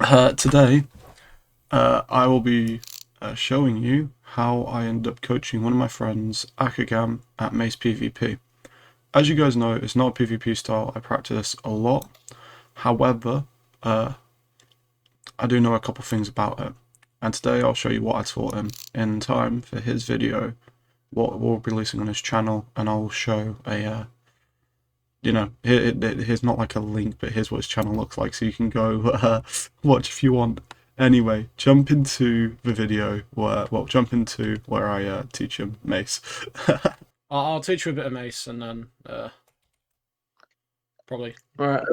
Today, I will be showing you how I ended up coaching one of my friends, Akagam, at Mace PvP. As you guys know, it's not a PvP style I practice a lot. However, I do know a couple things about it. And today I'll show you what I taught him in time for his video, what we'll be releasing on his channel, and I'll show a here's not like a link, but here's what his channel looks like, so you can go watch if you want. Anyway, jump into the video jump into where I teach him Mace. I'll teach you a bit of Mace and then probably Alright.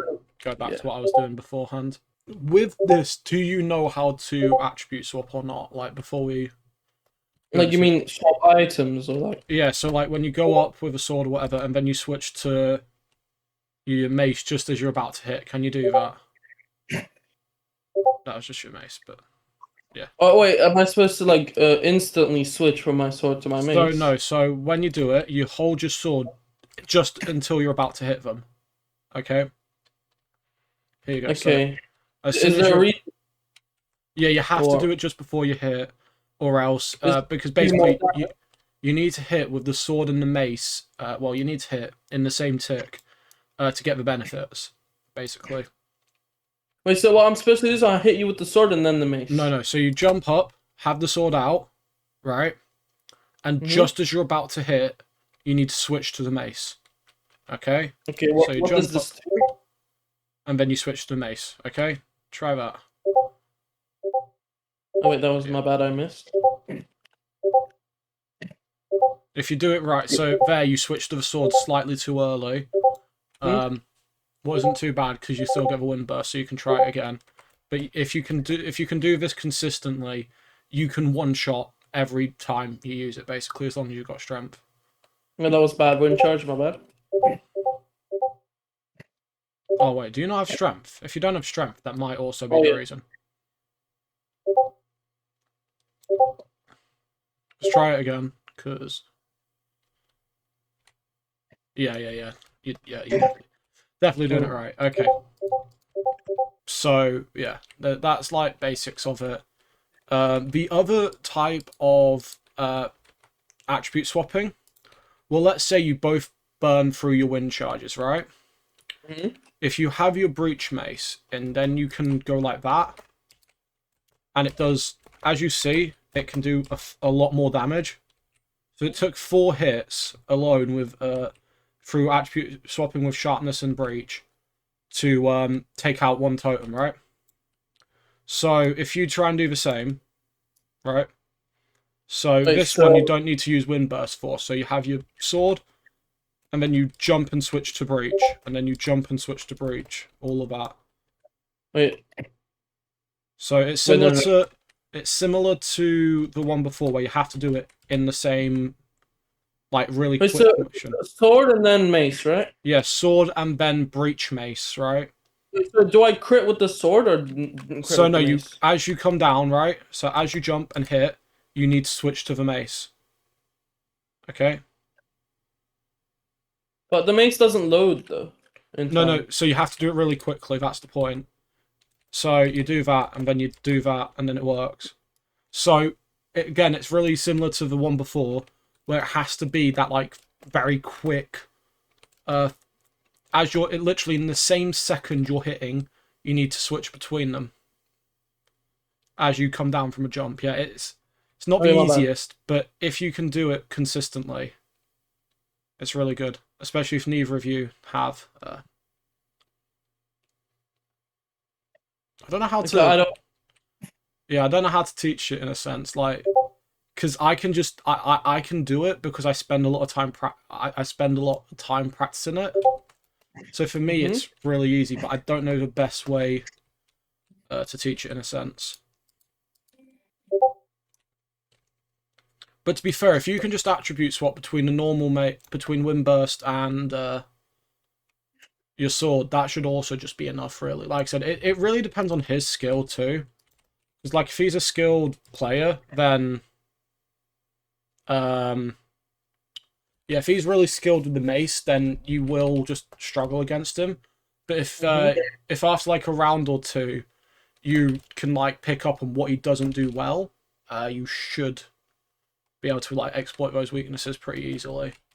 go back to what I was doing beforehand. With this, do you know how to attribute swap or not? Like before we... Like you mean swap items or like... Yeah, so like when you go up with a sword or whatever and then you switch to your Mace just as you're about to hit, can you do that? That was just your Mace, but yeah. Oh wait, am I supposed to like instantly switch from my sword to my mace? So no, so when you do it, you hold your sword just until you're about to hit them. Okay? Here you go. Okay. So, as soon Is as there a reason? Yeah, you have to do it just before you hit, or else because basically you need to hit with the sword and the mace. Well, you need to hit in the same tick to get the benefits, basically. Wait, so what I'm supposed to do is I hit you with the sword and then the mace? No. So you jump up, have the sword out, right? And just as you're about to hit, you need to switch to the mace. Okay? Okay, So you what jump does this do? and then you switch to the mace. Okay? Try that. Oh wait, that was my bad, I missed. If you do it right, so there you switch to the sword slightly too early. Wasn't too bad because you still get the wind burst, so you can try it again. But if you can do this consistently, you can one shot every time you use it, basically, as long as you've got strength. Yeah, that was bad. Wind charge, my bad. Oh wait, do you not have strength? If you don't have strength, that might also be the reason. Let's try it again, because yeah, you're definitely doing it right. Okay. So yeah, that's like basics of it. The other type of attribute swapping, well, let's say you both burn through your wind charges, right? If you have your breach mace, and then you can go like that, and it does, as you see, it can do a lot more damage. So it took 4 hits alone with through attribute swapping with sharpness and breach to take out 1 totem, right? So if you try and do the same, right? So this one you don't need to use wind burst for. So you have your sword, and then you jump and switch to breach, and then you jump and switch to breach. All of that. Wait. So it's similar to the one before, where you have to do it in the same, like, really quick motion. Sword and then mace, right? Yeah, sword and then breach mace, right? So do I crit with the sword or crit so with no, the you mace? as you come down, right? So as you jump and hit, you need to switch to the mace. Okay? But the mace doesn't load though. No, so you have to do it really quickly, that's the point. So you do that, and then you do that, and then it works. So, again, it's really similar to the one before, where it has to be that, like, very quick... as you're literally in the same second you're hitting, you need to switch between them. As you come down from a jump. Yeah, it's not the easiest, but if you can do it consistently, it's really good. Especially if neither of you have... I don't know how to... Yeah, I don't know how to teach it in a sense, like, because I can just I can do it because I spend a lot of time I spend a lot of time practicing it. So for me, it's really easy, but I don't know the best way to teach it in a sense. But to be fair, if you can just attribute swap between the normal between Windburst and your sword, that should also just be enough, really. Like I said, it really depends on his skill too. Because, like, if he's a skilled player, then yeah, if he's really skilled with the mace, then you will just struggle against him. But if after like a round or two, you can like pick up on what he doesn't do well, you should be able to like exploit those weaknesses pretty easily.